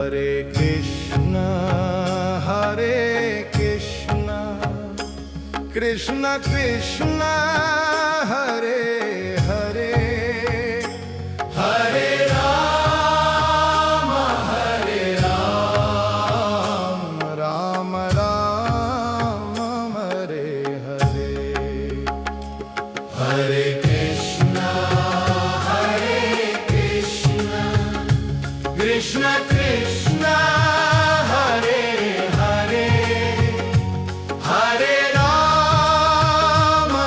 Hare Krishna, Krishna Krishna, Hare Hare, Hare Rama, Rama Rama, Hare Hare. Hare Krishna, Krishna Krishna, Hare Hare, Hare Rama,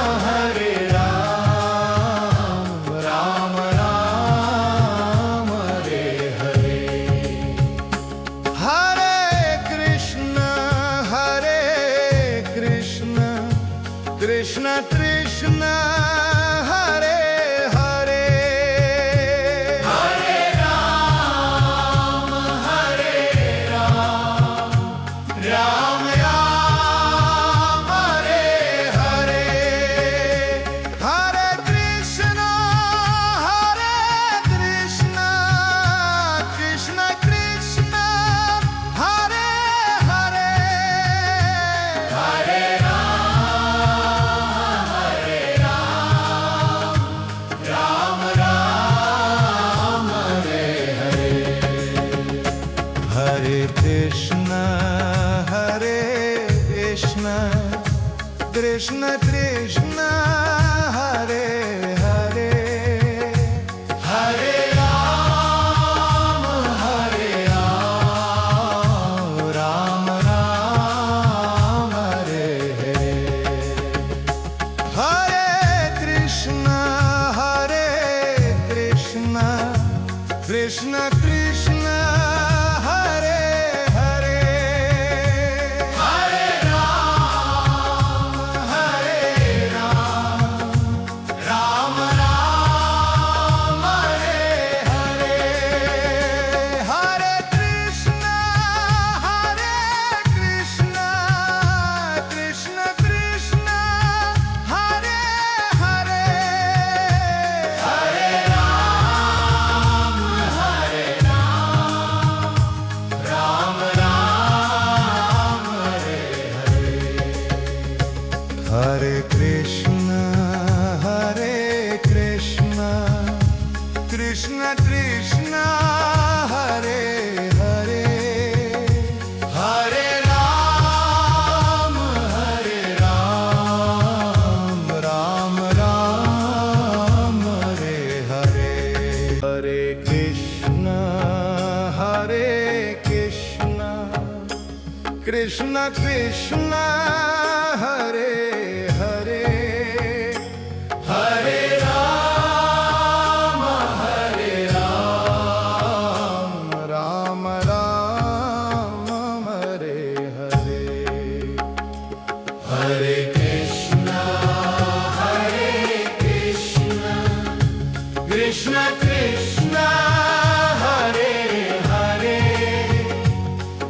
Rama Rama, Hare Hare. Hare Krishna, Krishna Krishna, Hare Hare, Hare Rama, Rama Rama, Hare Hare. Hare Krishna, Krishna Krishna, Hare Hare, Hare Rama, Rama Hare Hare. Hare Krishna, Krishna Krishna, Hare Hare, Hare Rama, Rama Rama, Hare Hare. Hare Krishna, Krishna Krishna, Hare Hare, Hare Rama, Rama Rama, Hare Hare. Hare Krishna, Krishna Krishna, Hare Hare, Hare Rama, Rama Rama, Hare Hare. Hare Krishna, Krishna Krishna, Hare Hare, Hare Rama, Rama Rama, Hare Hare. Hare Krishna, Krishna Krishna, Hare Hare, Hare Rama, Rama Rama, Hare Hare. Hare Krishna, Krishna Krishna, Hare Hare,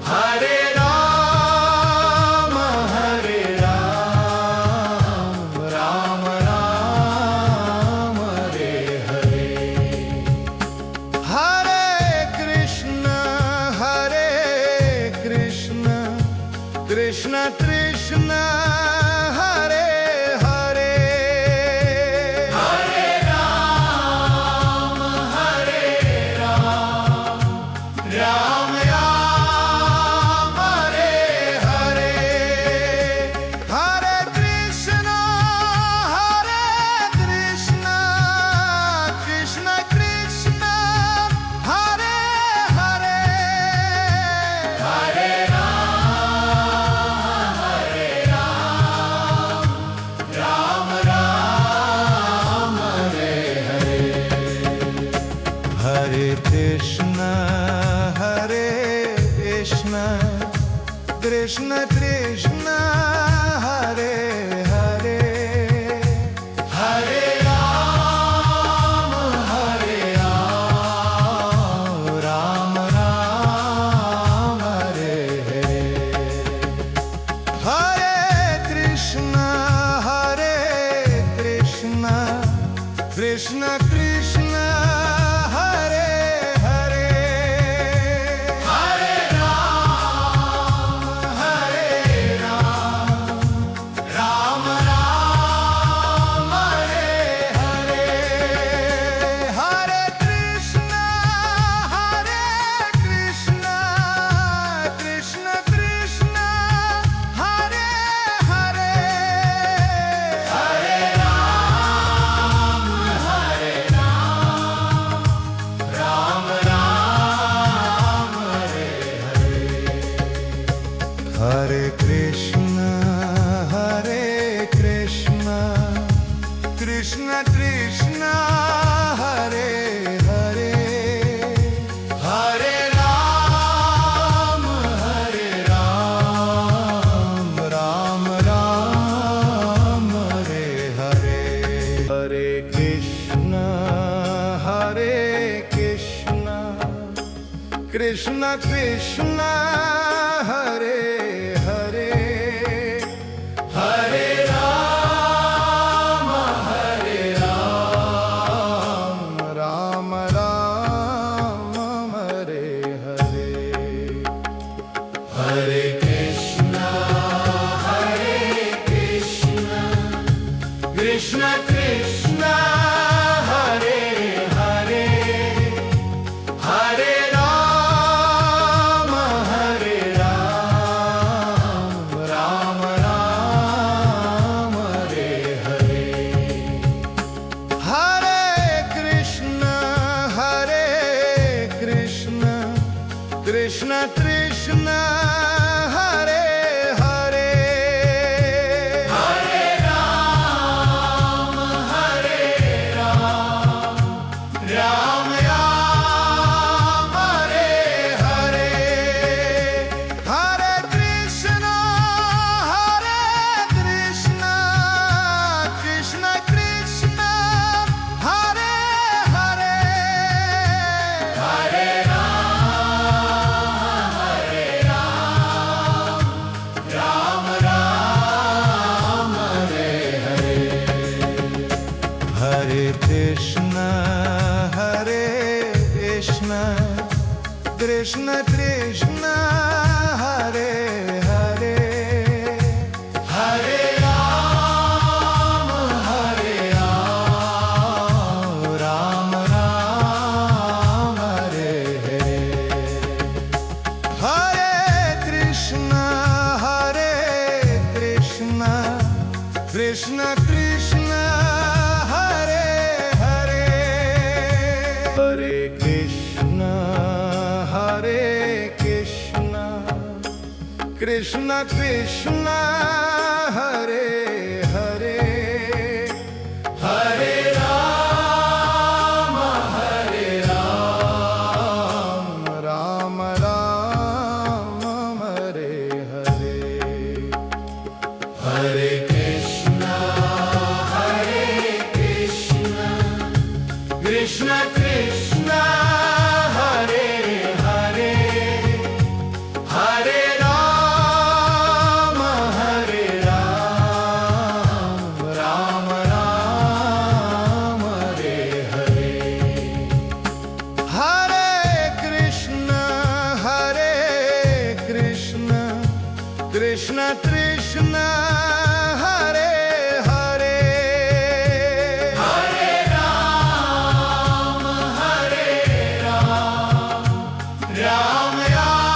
Hare Rama, Rama Rama, Hare Hare. Hare Krishna, Krishna Krishna, Hare Hare, Hare Rama, Rama Rama, Hare Hare. Hare Krishna, Krishna Krishna, Hare Hare, Hare Rama, Rama Hare Hare. Hare Krishna, Krishna Krishna, Hare Hare, Hare Rama, Rama Rama, Hare Hare. Hare Krishna, Krishna Krishna, Hare Hare, Hare Krishna Hare Hare Hare Rama Rama Rama Hare Hare Hare Krishna Krishna Krishna Hare Hare Hare Rama Rama Rama Hare Hare Hare Krishna Krishna Krishna Hare Hare Hare Rama Rama Rama Hare Hare Hare Krishna Krishna Krishna Hare Hare Hare Rama Rama Hare Hare Hare Krishna Krishna Krishna Hare Hare Hare Rama Rama Rama Hare Hare Hare Krishna Krishna Krishna Hare Hare Hare Krishna Krishna Krishna Hare Hare Hare Rama Rama Rama Hare Hare Hare Krishna Krishna Krishna Hare Hare Hare Rama Rama Rama Hare Hare Hare Krishna Krishna Krishna Hare Hare Hare Rama Rama Rama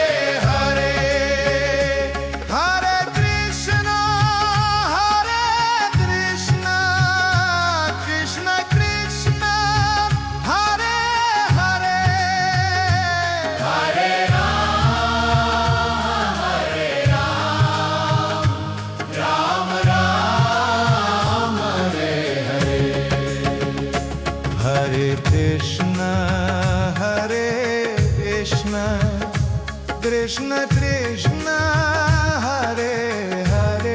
Hare Hare Hare Krishna Krishna Krishna Hare Hare Hare Rama Rama Hare Hare Hare Krishna Krishna Krishna Hare Hare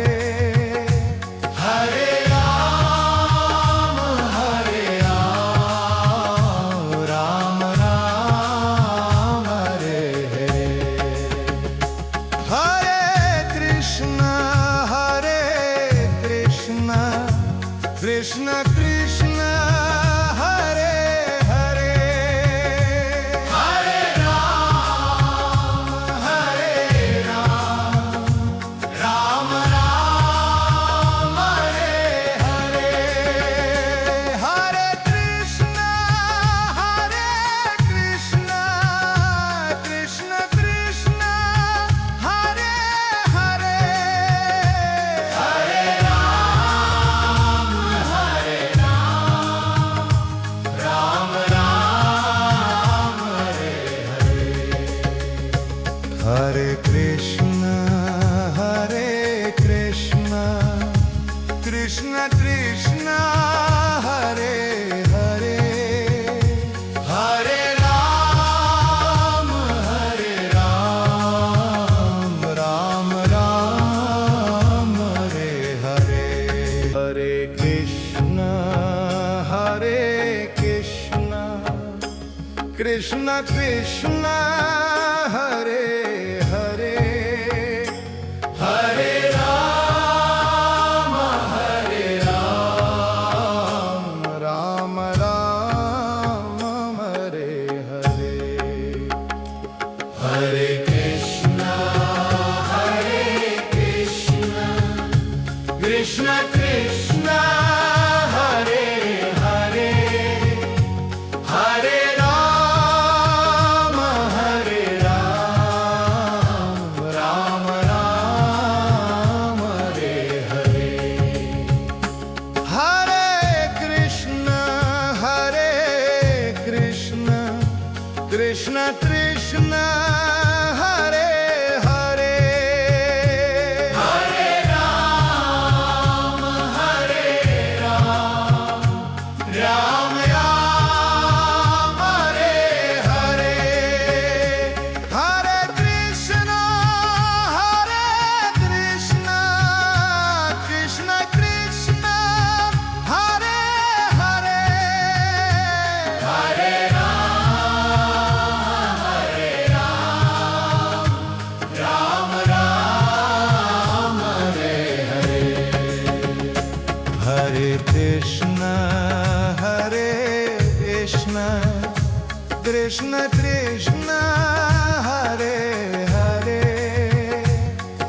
Hare Rama Rama Rama Hare Hare Hare Krishna Krishna Krishna Hare Hare Hare Rama Rama Rama Hare Hare Hare Krishna Krishna Krishna Hare Hare Hare Rama Hare Krishna Krishna Krishna Hare Hare Hare Rama Rama Rama Hare Hare Hare Krishna Krishna Krishna Hare Hare Hare Rama Hare Rama Rama Rama Hare Hare Hare Krishna Krishna Krishna Hare Hare Hare Rama Hare Rama Rama Rama Hare Hare Hare Krishna Krishna Krishna Hare Hare Hare Rama Hare Rama Rama Rama Hare Hare Hare Krishna Krishna Krishna Hare Hare Hare Rama Rama Hare Hare Hare Krishna Krishna Krishna Hare Hare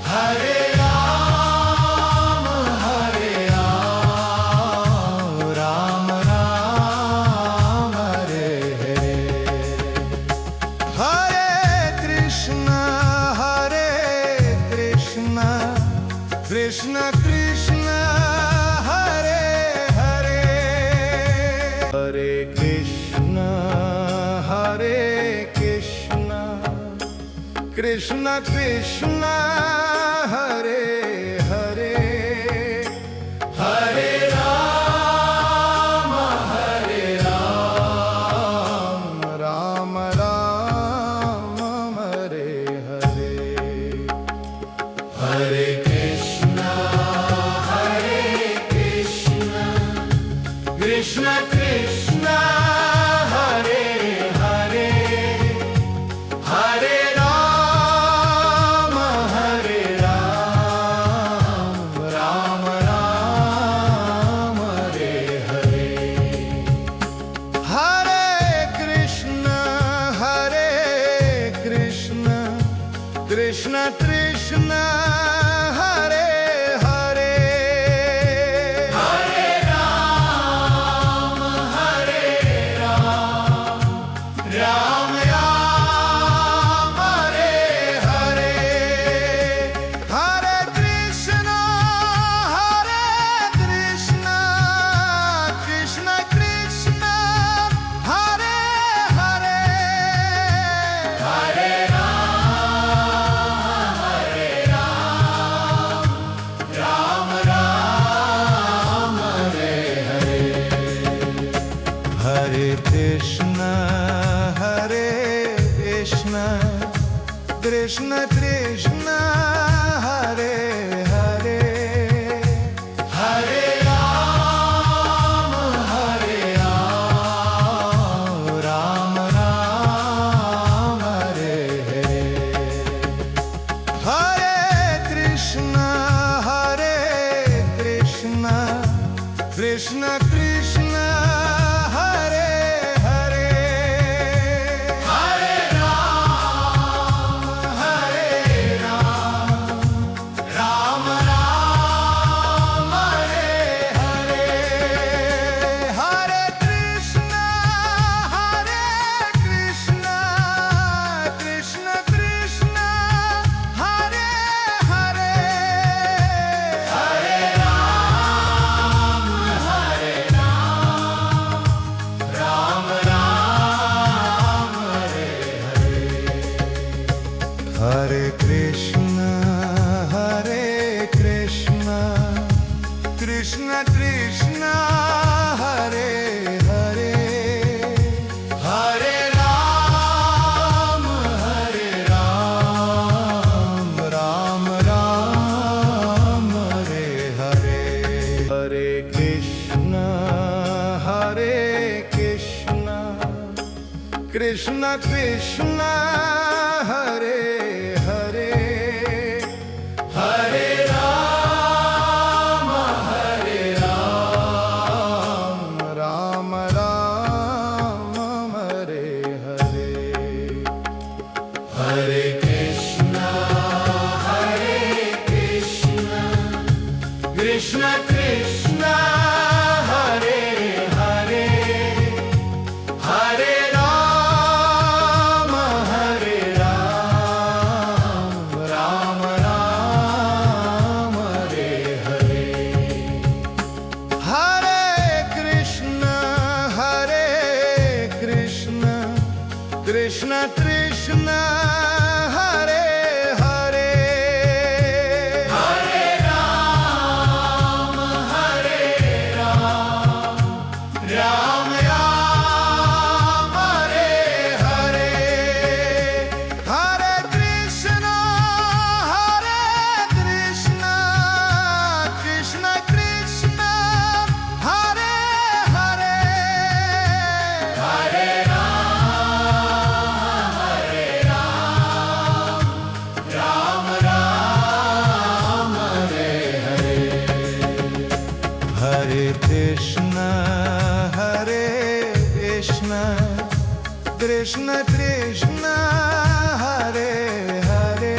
Hare Rama Rama Rama Hare Hare Hare Krishna Krishna Krishna Hare Hare Hare Krishna Krishna Krishna Hare Hare Hare Rama Rama Rama Hare Hare Hare Krishna Krishna Krishna Hare Hare Hare Rama Rama Rama Hare Hare Hare Krishna Krishna Krishna Hare Hare Hare Rama Rama Rama Hare Hare Hare Krishna Krishna Krishna Hare Hare Hare Rama Rama Hare Hare Hare Krishna Krishna Krishna Hare Hare Hare Rama Rama Rama Hare Hare Hare Krishna Krishna Krishna Hare Hare Hare Rama Rama Rama Hare Hare Hare Krishna Krishna Krishna Hare Hare Hare Rama Hare Krishna Krishna Krishna Hare Hare Hare Rama Rama Rama Hare Hare Hare Krishna Krishna Krishna Krishna Hare Hare Hare Rama Rama Rama Hare Hare Hare Krishna Krishna Krishna Hare Hare Hare Rama Rama Rama Hare Hare Hare Krishna Krishna Krishna Hare Hare Hare Rama Rama Rama Hare Hare Hare Krishna Krishna Krishna Hare Hare Hare Rama Rama Hare Hare Hare Krishna Krishna Krishna Hare Hare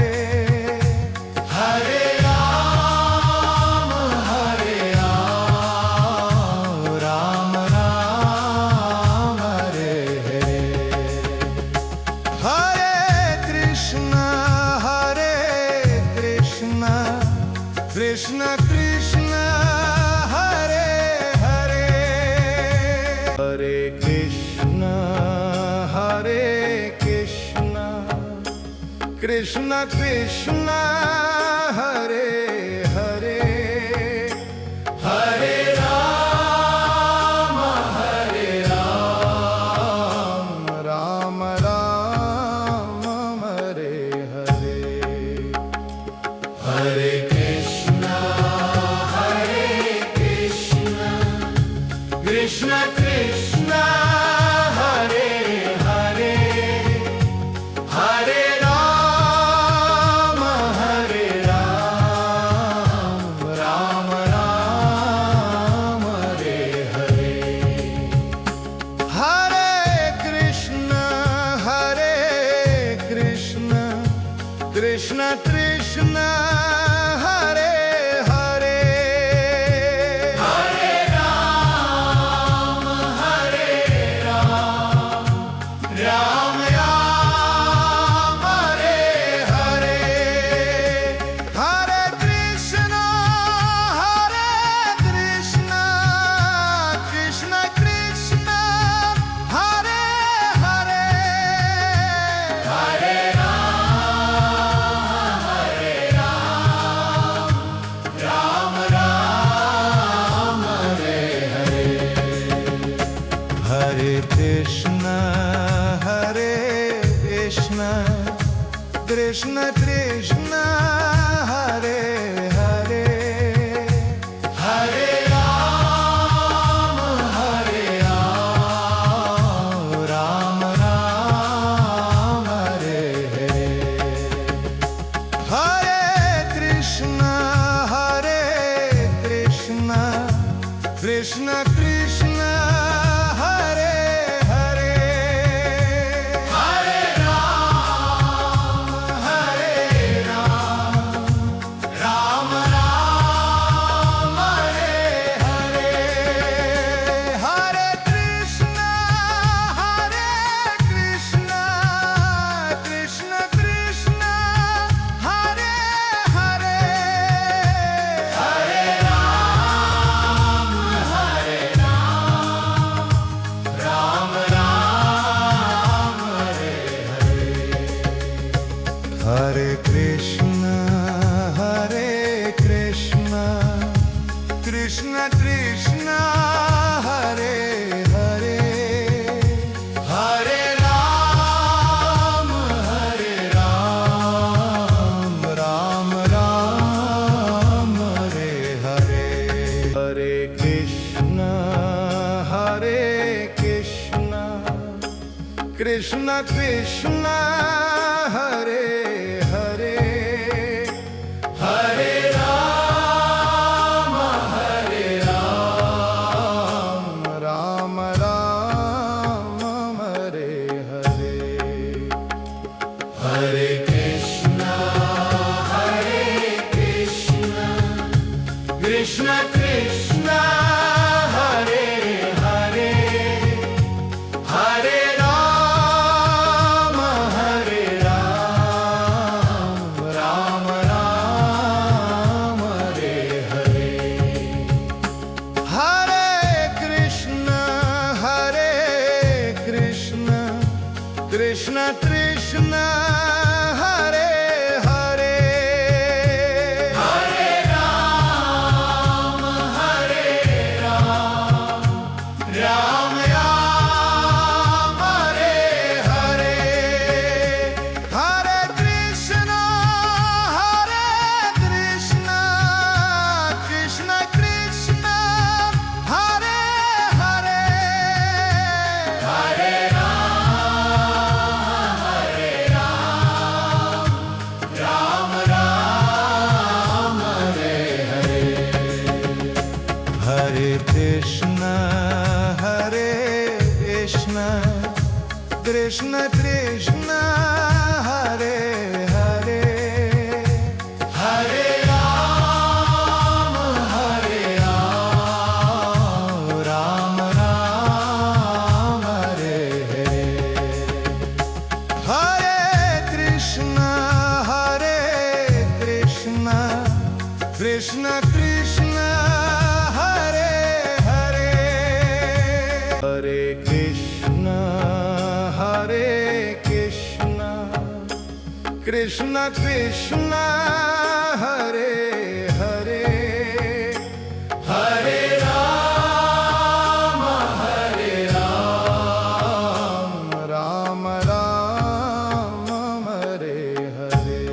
Hare Rama Rama Rama Hare Hare Hare Krishna Krishna Krishna Hare Hare Hare Krishna Krishna Krishna Hare Hare Hare Rama Rama Rama Hare Hare Hare Krishna Krishna Krishna Hare Hare Hare Rama Rama Rama Hare Hare Hare Krishna Krishna Krishna Hare Hare Hare Rama Rama Rama Hare Hare Hare Krishna Krishna Krishna Hare Hare Hare Rama Rama Hare Hare Hare Krishna Krishna Krishna Hare Hare Hare Rama Rama Rama Hare Hare Hare Krishna Krishna Krishna Hare Hare Hare Rama Rama Rama Hare Hare Hare Krishna Krishna Krishna Hare Hare Hare Rama Rama Rama Hare Hare Hare Krishna Krishna Krishna Hare Hare Hare Rama Rama Rama Hare Hare Hare Krishna Krishna Krishna Hare Hare Hare Rama Hare Rama Rama Rama Hare Hare Hare Krishna Krishna Krishna Hare Hare Hare Rama Hare Rama Rama Rama Hare Hare Hare Krishna Krishna Krishna Hare Hare Hare Rama Hare Rama Rama Rama Hare Hare Hare Krishna Krishna Krishna Hare Hare Hare Hare Krishna Krishna Krishna Hare Hare Hare Rama Rama Rama Hare Hare Hare Krishna Krishna Krishna Hare Hare Hare Krishna Krishna Krishna Hare Hare Hare Rama Rama Rama Hare Hare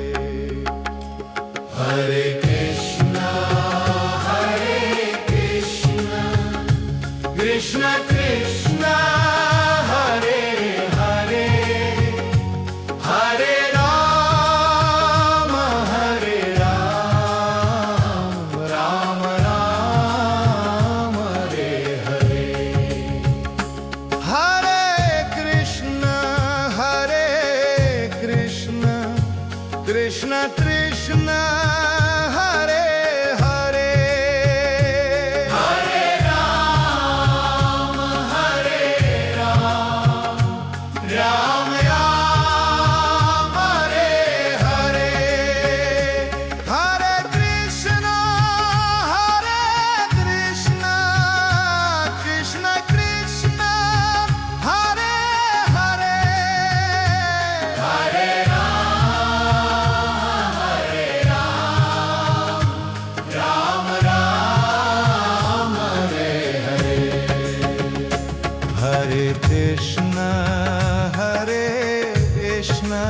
Hare Krishna Krishna Krishna Hare Hare Hare Rama Rama Rama Hare Hare Hare Krishna Krishna Krishna Hare Hare Hare Rama Rama Rama Hare Hare Hare Krishna Krishna Krishna Hare Hare Hare Rama Rama Hare Hare Hare Krishna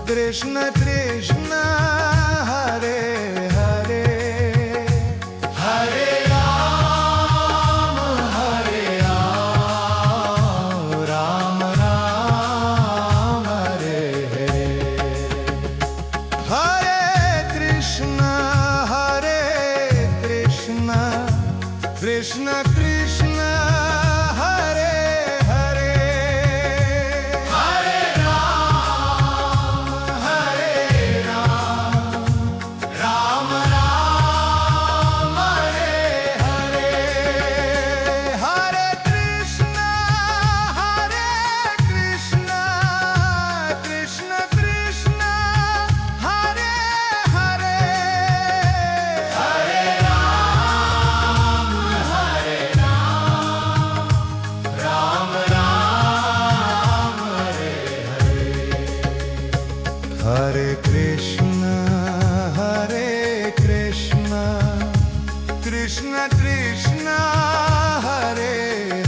Krishna Krishna Hare Hare Hare Rama Rama Rama Hare Hare Hare Krishna Krishna Krishna Hare Hare Hare Rama Rama Rama Hare Hare Hare Krishna Krishna Krishna Hare Hare Hare Rama Hare Hare Krishna Krishna Krishna Hare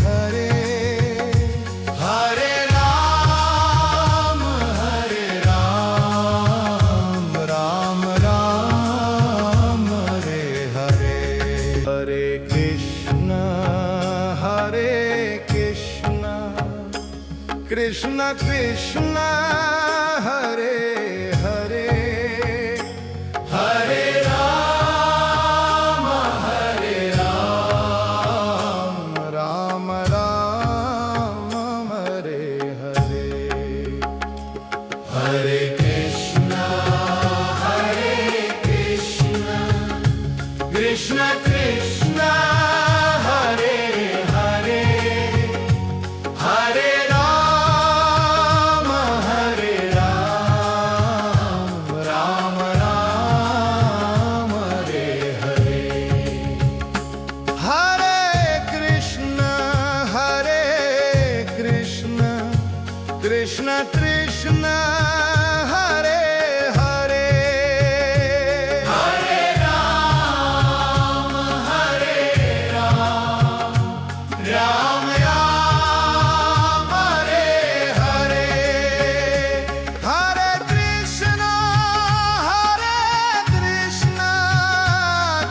Hare Hare Rama Rama Rama Hare Hare Hare Krishna Krishna Krishna Hare Hare Hare Rama Hare Rama Rama Rama Hare Hare Hare Krishna Krishna Krishna Hare Hare Hare Rama Hare Rama Rama Rama Hare Hare Hare Krishna Krishna Krishna Hare Hare Hare Rama Hare Rama Rama Rama Hare Hare Hare Krishna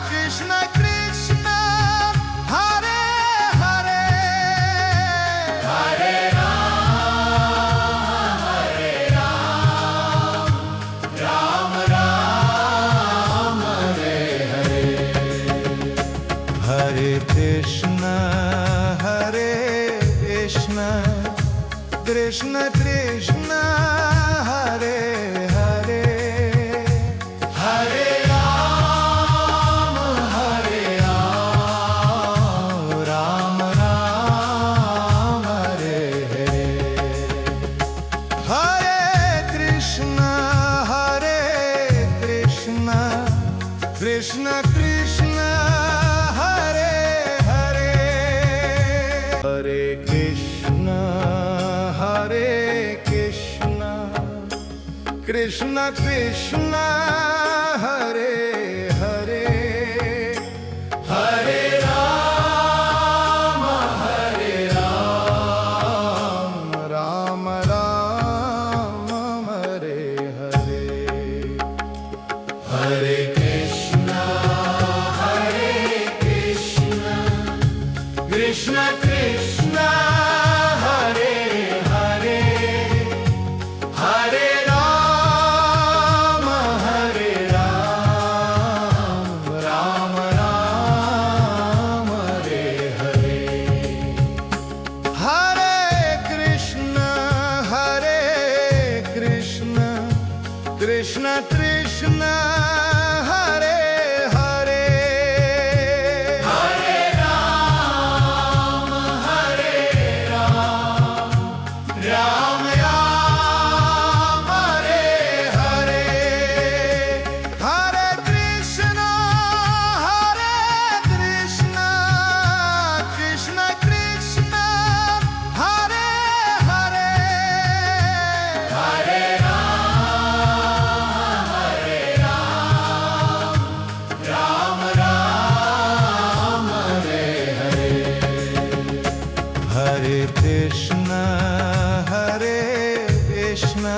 Krishna Krishna Hare Hare Hare Hare Krishna Krishna Krishna Hare Hare Hare Rama Hare Rama Rama Rama Hare Hare Hare Krishna Krishna Krishna Hare Hare Hare Krishna Krishna Krishna Hare Hare Hare Rama Hare Rama Rama Rama Hare Hare Hare Krishna Krishna Krishna Hare Hare Hare Rama Hare Rama Rama Rama Hare Hare Hare Krishna Krishna Krishna Hare Hare Hare Rama Hare Rama Rama Rama Hare Hare Hare Krishna Krishna Krishna Hare Hare Hare Hare Krishna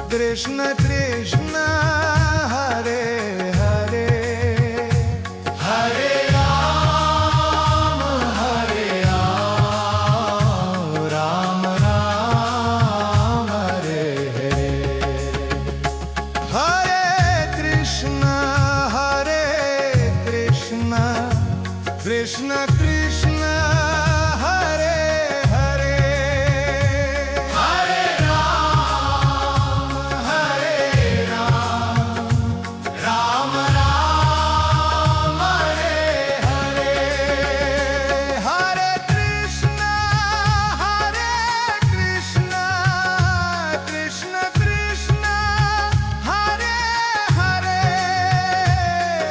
Krishna Krishna Hare Hare Hare Rama Hare Rama Rama Rama Hare Hare Hare Krishna Krishna Krishna Hare Hare Hare Rama Hare Rama Rama Rama Hare Hare Hare Krishna Krishna Krishna Hare Hare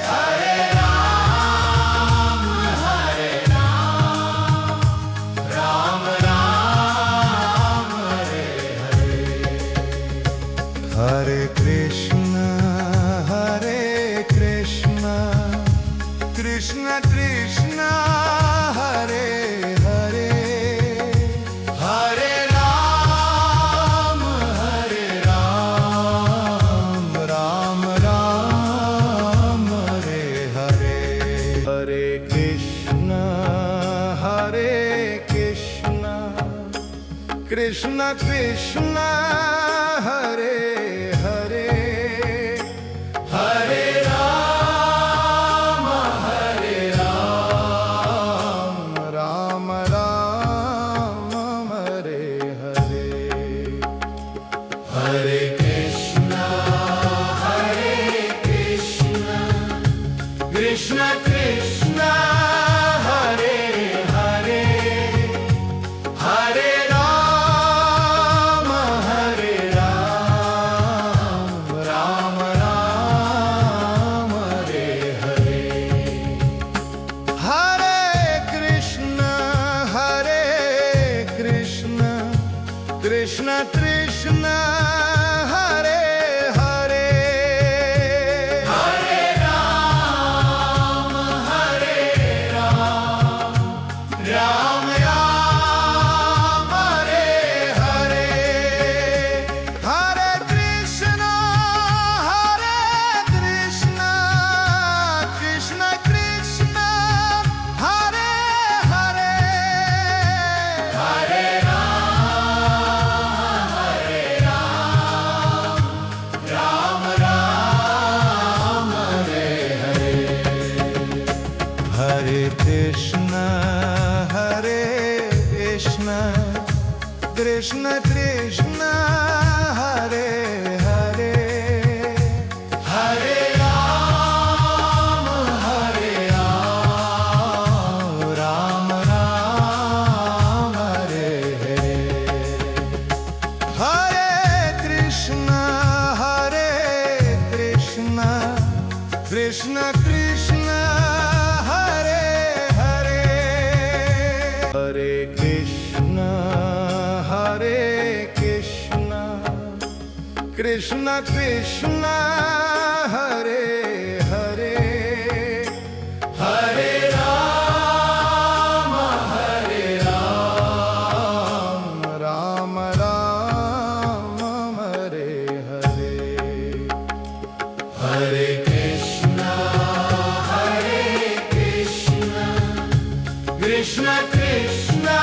Hare Rama Hare Rama Rama Hare Hare Hare Krishna Krishna Krishna Hare Hare Hare Rama Hare Rama Rama Rama Hare Hare Hare Krishna Krishna Krishna Krishna Hare Hare Hare Rama Hare Rama Rama Rama Hare Hare Hare Krishna Krishna Krishna Hare Hare Hare Rama Hare Rama Rama Rama Hare Hare Hare Krishna Krishna Krishna Hare Hare Hare Rama Hare Rama Rama Rama Hare Hare Hare Krishna Krishna Krishna Hare Hare Hare Hare Krishna Krishna Krishna Hare Hare Hare Rama Hare Rama Rama Rama Hare Hare Hare Krishna Krishna Krishna Hare Hare Hare Krishna Krishna Krishna Hare Hare Hare Rama Hare Rama Rama Rama Hare Hare Hare Krishna Krishna Krishna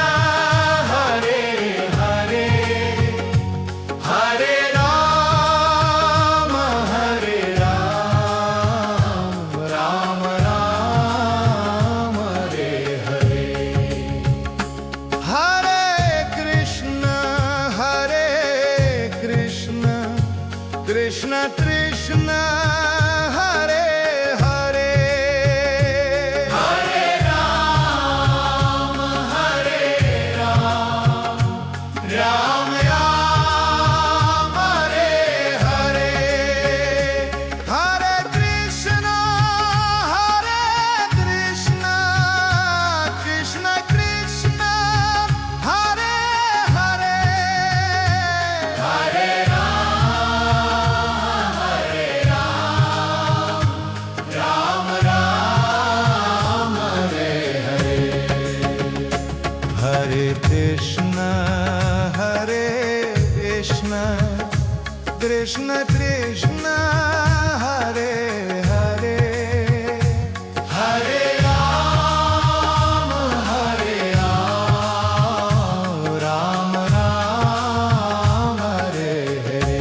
Hare Hare Hare Rama Hare Rama Rama Rama Hare Hare Hare Krishna Krishna Krishna Hare Hare Hare Rama Hare Rama Rama Rama Hare Hare Hare Krishna Krishna Krishna Hare Hare Hare Rama Rama Hare Hare Hare Krishna Krishna Krishna Hare Hare Hare Rama Hare Rama Rama Rama Hare Hare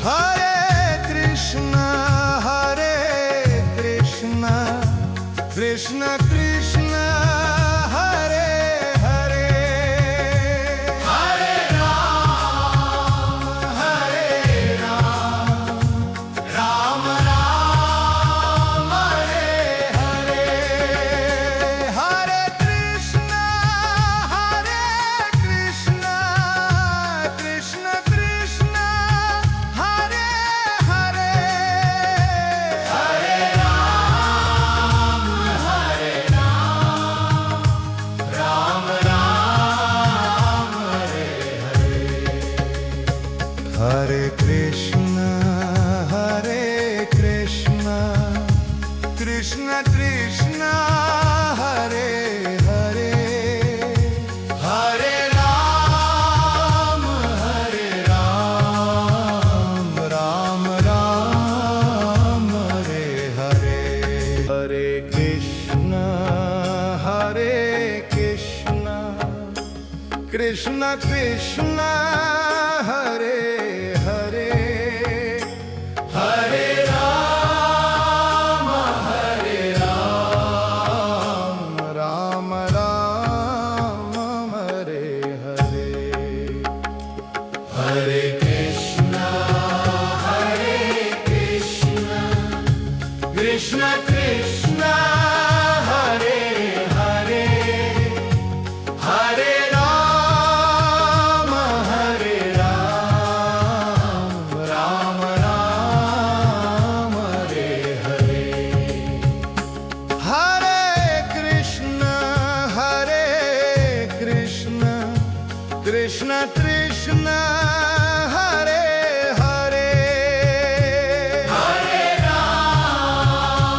Hare Krishna Krishna Krishna Hare Hare Hare Rama Hare Rama Rama Rama Hare Hare Hare Krishna Krishna Krishna Hare Hare Hare Rama Hare Rama Rama Hare Hare Hare Krishna Krishna Krishna Hare Hare Hare Rama Hare Rama Rama Rama Hare Hare Hare Krishna Krishna Krishna Hare Hare Hare Rama Hare Rama Rama Rama Hare Hare Hare Krishna Krishna Krishna Hare Hare Hare Rama Hare Rama Rama Rama Hare Hare Hare Krishna Krishna Krishna Hare Hare Hare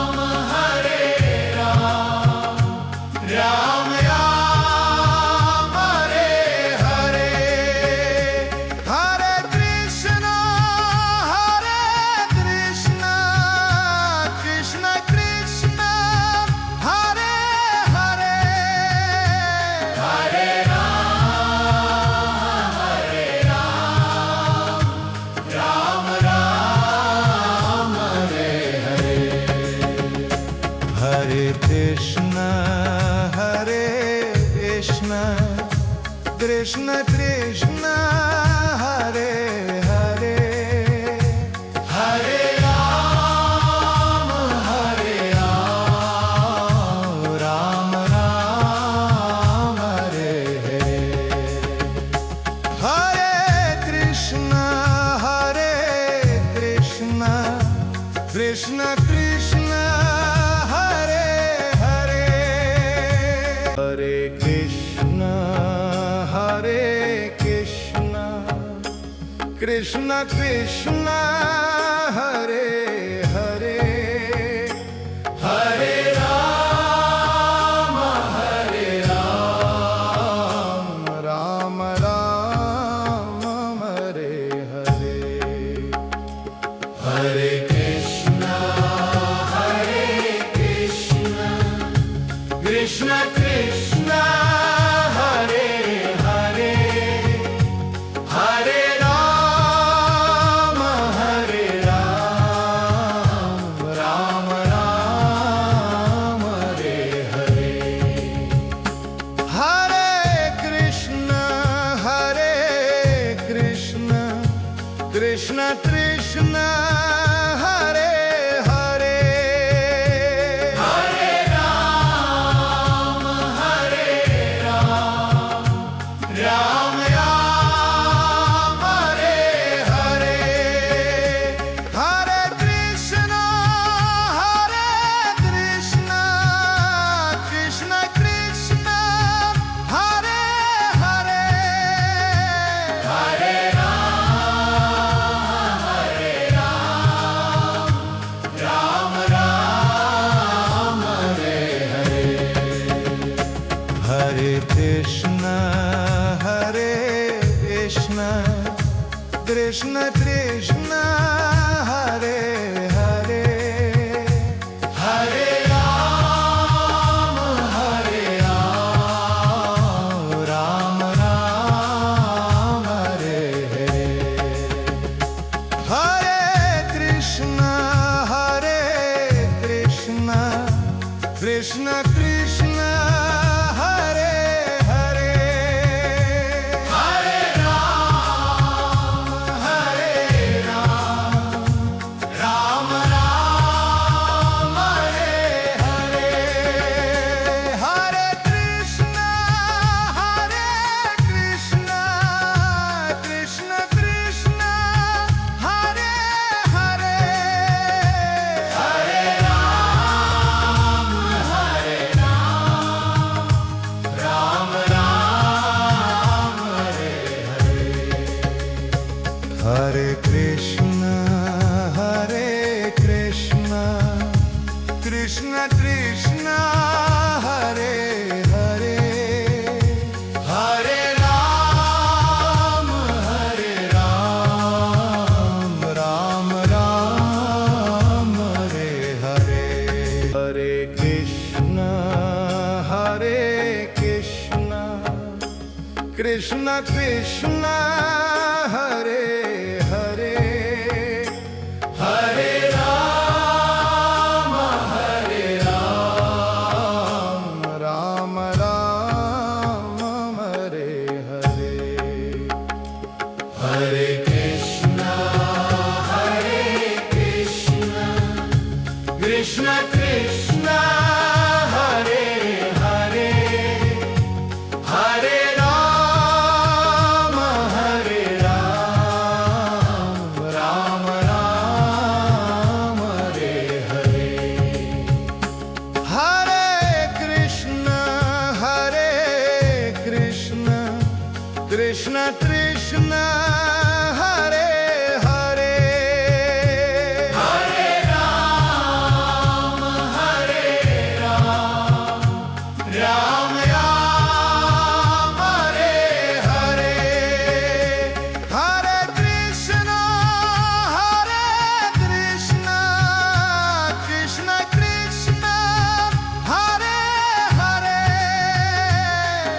Rama Hare Rama Rama Rama Hare Hare Hare Krishna Krishna Krishna Hare Hare Hare Rama Rama Hare Hare Hare Krishna Krishna Krishna Hare Hare Hare Rama Rama Rama Hare Hare Hare Krishna Krishna Krishna Hare Hare Hare Krishna Krishna Krishna Hare Hare Hare Rama Rama Rama Hare Hare Hare Krishna Krishna Krishna Hare Hare Hare Rama Rama Rama Hare Hare Hare Krishna Krishna Krishna Hare Hare Hare Rama Rama Rama Hare Hare Hare Krishna Krishna Krishna Hare Hare Hare Rama Rama Hare Hare Hare Krishna Krishna Krishna Hare Hare Hare Rama Rama Rama Hare Hare Hare Krishna Krishna Krishna Hare Hare Hare Rama Rama Rama Hare Hare Hare Krishna Krishna Krishna Hare Hare Hare Rama Rama Rama Hare Hare Hare Krishna Krishna Krishna Hare Hare Hare Rama Rama Rama Hare Hare Hare Krishna Krishna Krishna Hare Hare Hare Rama Rama Rama Hare Hare Hare Krishna Krishna Krishna Hare Hare Hare Rama Rama Rama Hare Hare Hare Krishna Krishna Krishna Hare Hare Hare Rama Rama Rama Hare Hare Hare Krishna Krishna Krishna Hare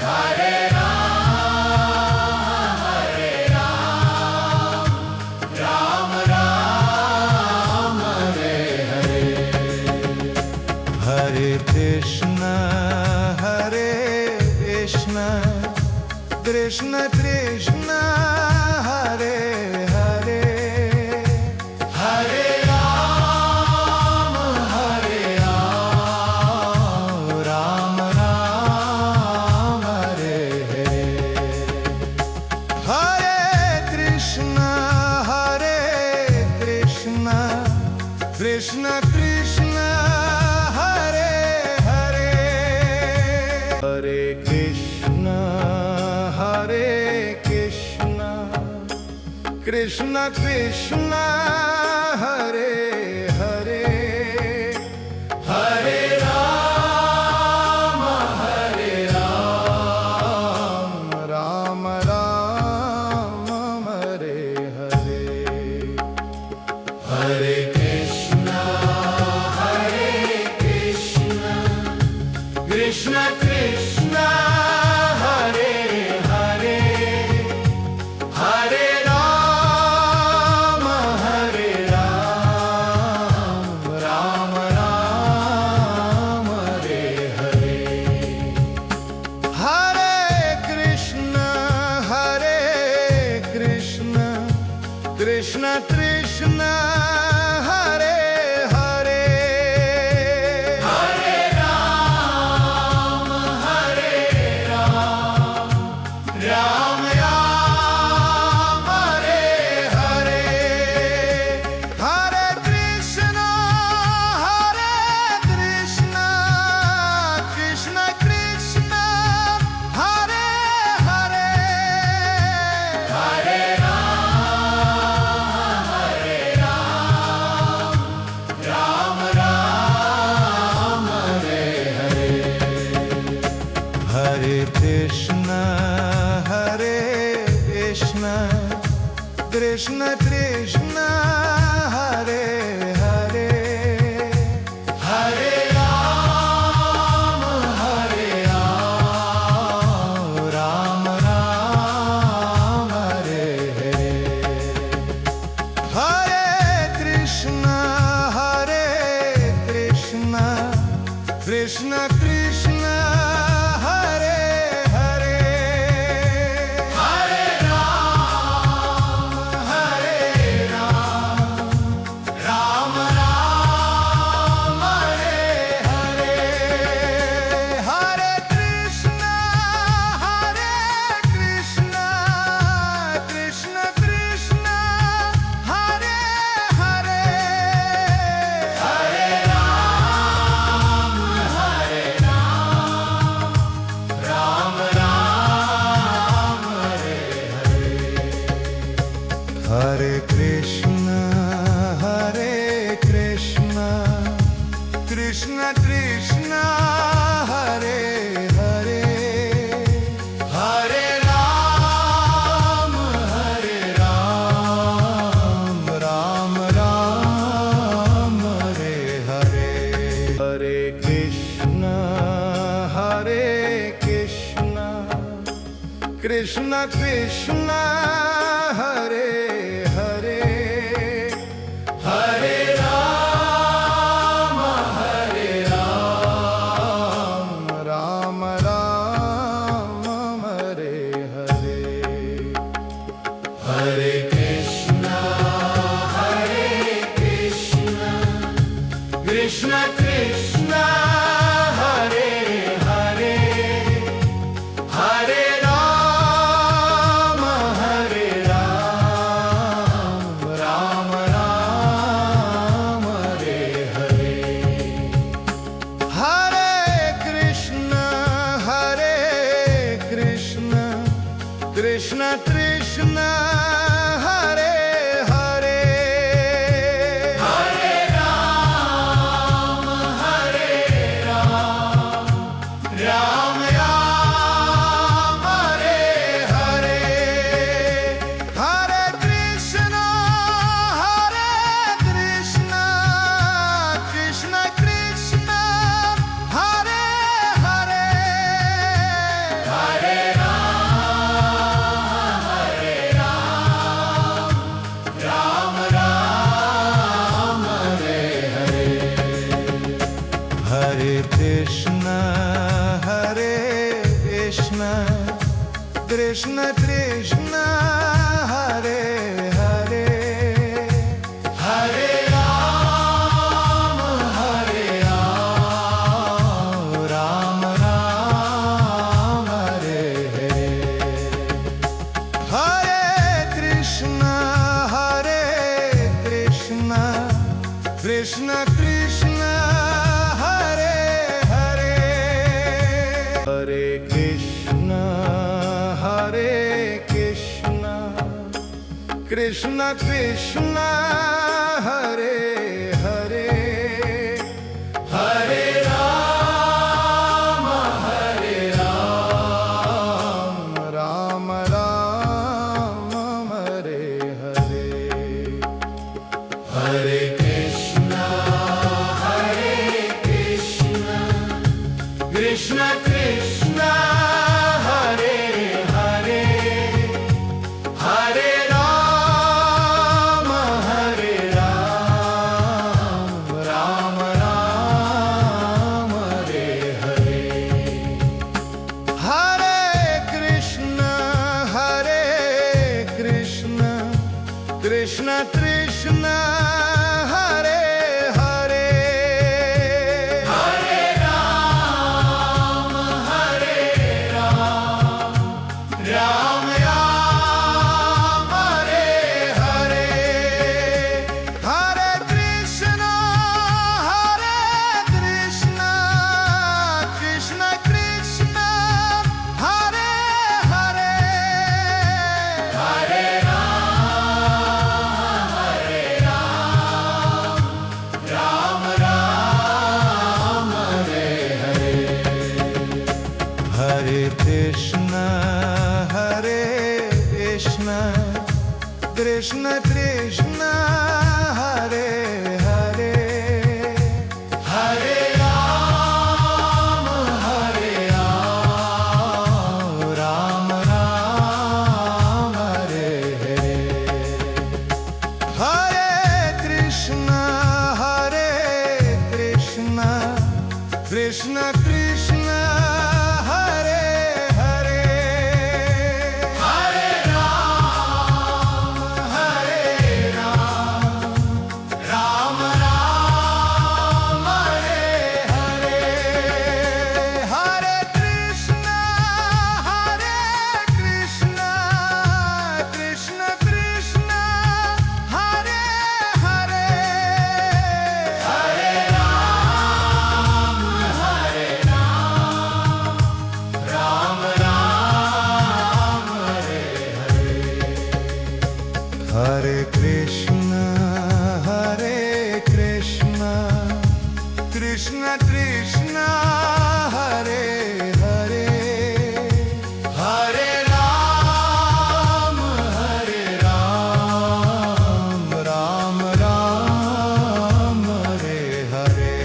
Hare Hare Rama Rama Hare Hare Hare Krishna Krishna Krishna Hare Hare Hare Rama Rama Rama Hare Hare Hare Krishna Krishna Krishna Hare Hare Hare Krishna Krishna Krishna Hare Hare Hare Rama Rama Rama Hare Hare Hare Krishna Krishna Krishna Hare Hare Hare Rama Rama Rama Hare Hare Hare Krishna Krishna Krishna Hare Hare Hare Rama Rama Rama Hare Hare Hare Krishna Krishna Krishna Hare Hare Hare Rama Rama Hare Hare Hare Krishna Krishna Krishna Hare Hare Hare Rama Rama Rama Hare Hare Hare Krishna Krishna Krishna Hare Hare Hare Rama Rama Rama Hare Hare Hare Krishna Krishna Krishna Hare Hare Hare Rama Rama Rama Hare Hare Hare Krishna Krishna Krishna Hare Hare Hare Rama Rama Rama Hare Hare Hare Krishna Krishna Krishna Krishna, Hare Hare, Hare Rama, Hare Rama, Rama Rama, Hare Hare. Hare Krishna, Krishna Krishna, Hare Hare, Hare Rama, Hare Rama, Rama Rama, Hare Hare. Hare Krishna, Krishna Krishna, Hare Hare, Hare Rama, Hare Rama, Rama Rama, Hare Hare. Hare Krishna, Krishna Krishna, Hare Hare, Hare Hare Krishna, Krishna Krishna, Hare Hare, Hare Rama, Hare Rama, Rama Rama, Hare Hare. Hare Krishna, Krishna Krishna, Hare Hare, Hare Krishna, Krishna Krishna, Hare Hare, Hare Rama, Hare Rama, Rama Rama, Hare Hare. Hare Krishna, Krishna Krishna, Hare Hare, Hare Rama, Hare Rama, Rama Rama, Hare Hare. Hare Krishna, Krishna Krishna, Hare Hare, Hare Rama, Hare Rama, Rama Rama, Hare Hare. Hare Krishna, Krishna Krishna, Hare Hare, Hare Hare Krishna, Krishna Krishna, Hare Hare, Hare Rama, Hare Rama, Rama Rama, Hare Hare. Hare Krishna, Krishna Krishna, Hare Hare, Hare Rama, Hare Rama, Rama Rama, Hare Hare. Hare Krishna, Krishna Krishna, Hare Hare, Hare Rama, Hare Rama, Rama Rama, Hare Hare. Hare Krishna, Krishna Krishna, Hare Hare, Hare Rama, Hare Rama, Rama Rama, Hare Hare.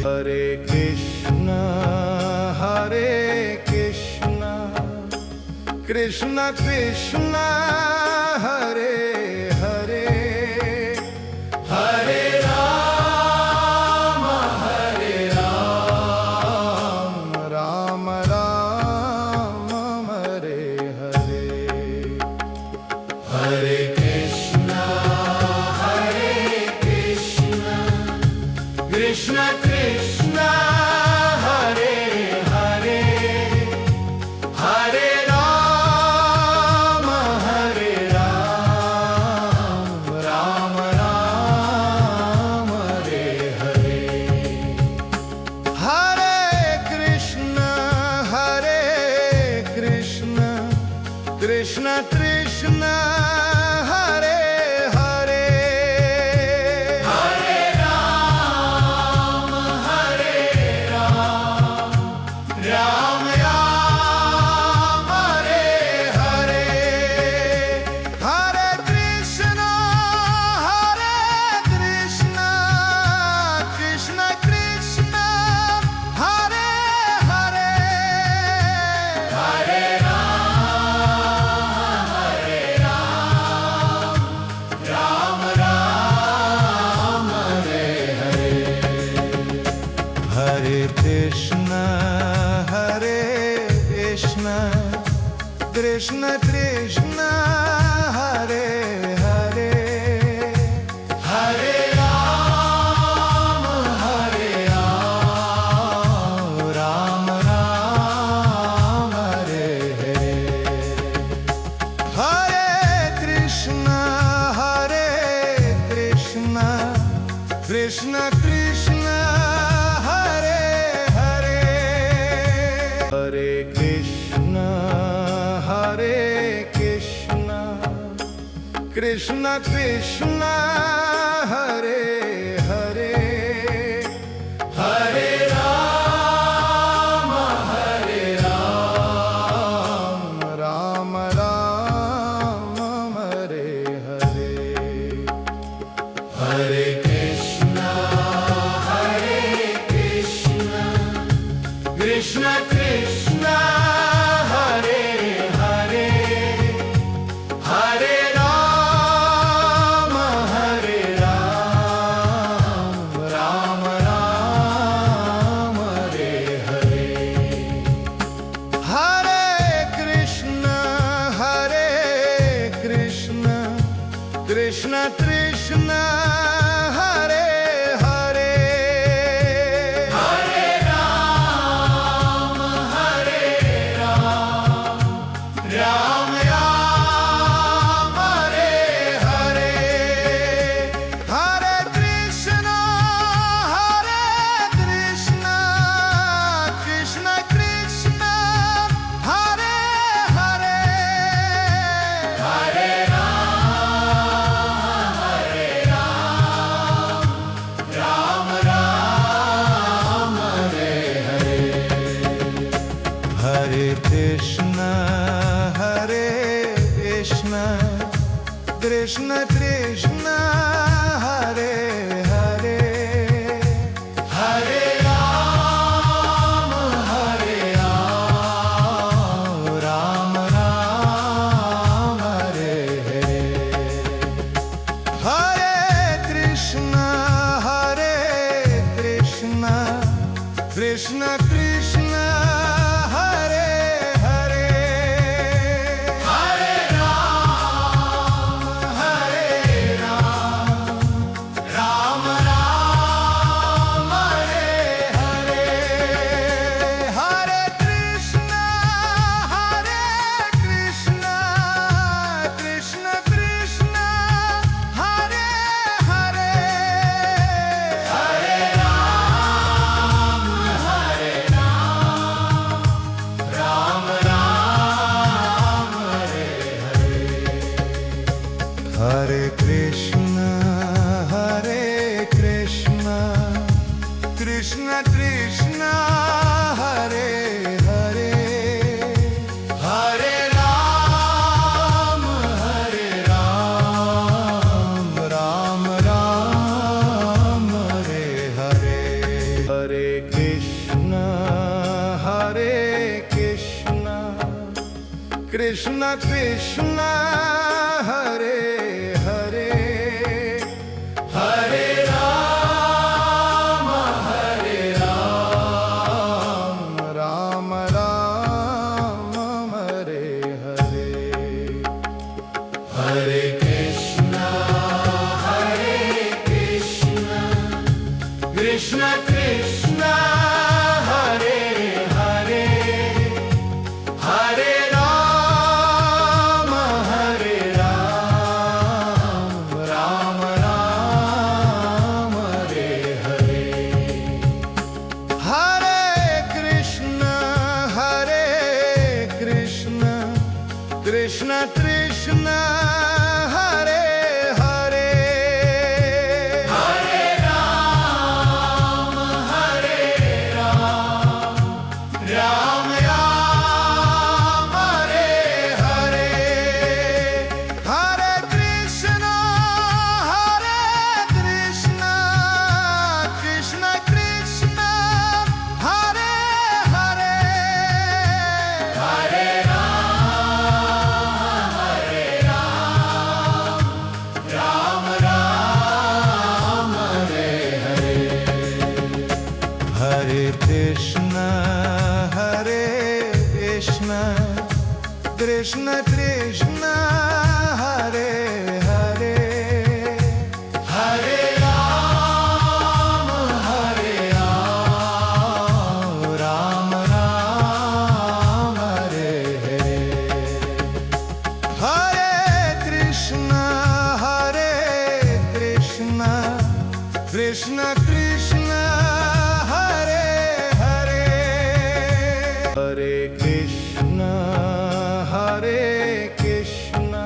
Hare Krishna, Krishna Krishna Krishna Hare Hare Hare Rama Hare Rama Rama Rama Hare Hare Hare Krishna Krishna Krishna Hare Hare Hare Rama Hare Rama Rama Rama Hare Hare Hare Krishna Krishna Krishna Hare Hare Hare Rama Hare Rama Rama Rama Hare Hare Hare Krishna Krishna Krishna Hare Hare Hare Rama Rama Hare Hare Hare Krishna Krishna Krishna Hare Hare Hare Rama Rama Rama Hare Hare Hare Krishna Krishna Krishna Hare Hare Hare Krishna Krishna Krishna Hare Hare Hare Rama Rama Rama Hare Hare Hare Krishna Krishna Krishna Hare Hare Hare Rama Rama Rama Hare Hare Hare Krishna Krishna Krishna Hare Hare Hare Rama Rama Rama Hare Hare Hare Krishna Krishna Krishna Hare Hare Hare Rama Rama Hare Hare Hare Krishna Krishna Krishna Hare Hare Hare Rama Rama Rama Hare Hare Hare Krishna Krishna Krishna Hare Hare Hare Rama Rama Rama Hare Hare Hare Krishna Krishna Krishna Hare Hare Hare Rama Rama Rama Hare Hare Hare Krishna Krishna Krishna Hare Hare Hare Rama Rama Rama Hare Hare Hare Krishna Krishna Krishna Hare Hare Hare Rama Rama Rama Hare Hare Hare Krishna Krishna Krishna Hare Hare Hare Rama Rama Rama Hare Hare Hare Krishna Krishna Krishna Hare Hare Hare Rama Rama Rama Hare Hare Hare Krishna Krishna Krishna Hare Hare Hare Rama Rama Hare Hare Hare Krishna Krishna Krishna Hare Hare Hare Rama Rama Rama Hare Hare Hare Krishna Krishna Krishna Hare Hare Hare Krishna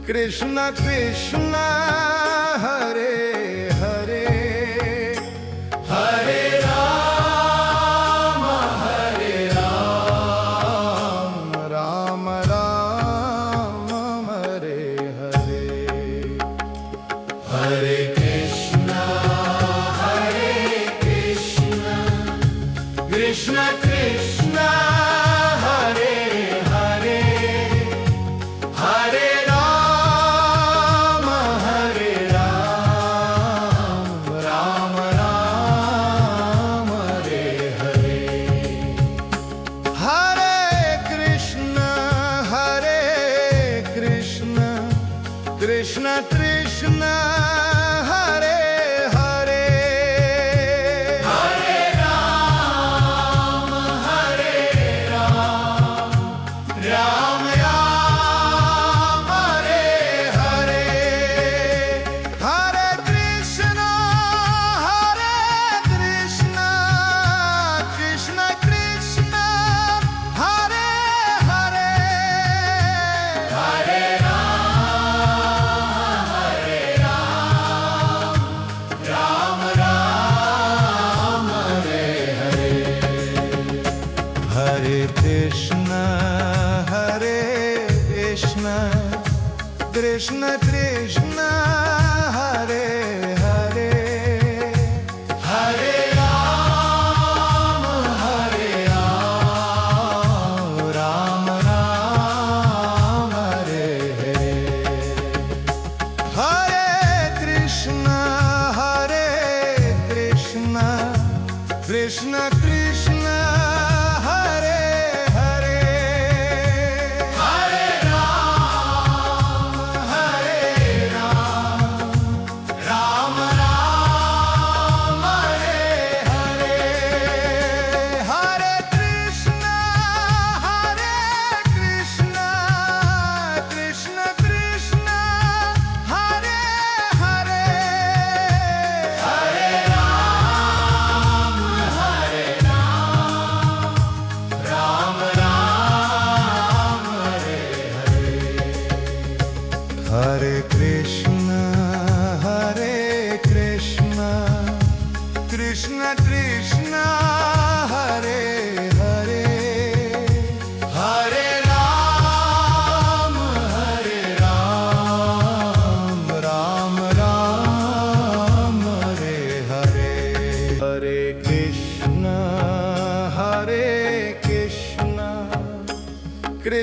Krishna Krishna Hare Hare Hare Rama Rama Rama Hare Hare Hare Krishna Krishna Krishna Hare Hare Hare Rama Rama Rama Hare Hare Hare Krishna Krishna Krishna Hare Hare Hare Rama Rama Rama Hare Hare Hare Krishna Krishna Krishna Hare Hare Hare Rama Rama Hare Hare Hare Krishna Krishna Krishna Hare Hare Hare Rama Rama Rama Hare Hare Hare Krishna Krishna Krishna Hare Hare Hare Rama Rama Rama Hare Hare Hare Krishna Krishna Krishna Hare Hare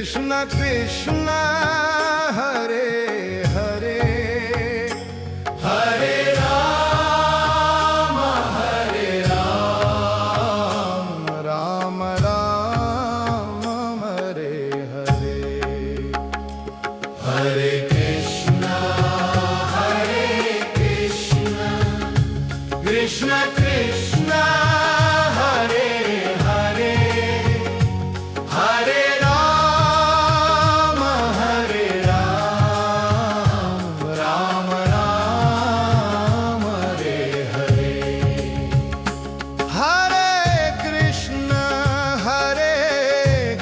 Krishna Krishna Hare Hare Hare Rama Hare Rama Rama Rama Hare Hare Hare Krishna Krishna Krishna Hare Hare Hare Rama Hare Rama Rama Rama Hare Hare Hare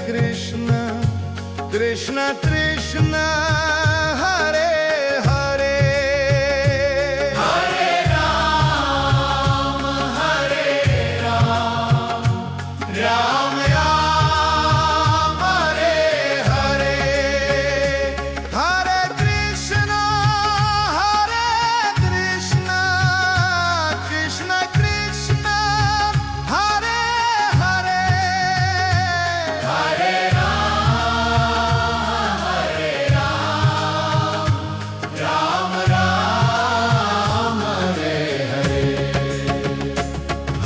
Krishna Krishna Krishna Hare Hare Hare Rama Hare Rama Rama Rama Hare Hare Hare Krishna Krishna Krishna Hare Hare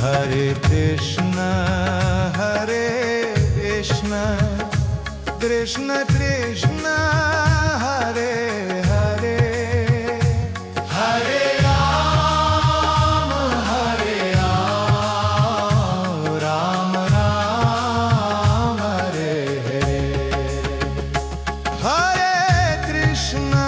Hare Hare Krishna Krishna Krishna Hare Hare Hare Rama Hare Rama Rama Rama Hare Hare Hare Krishna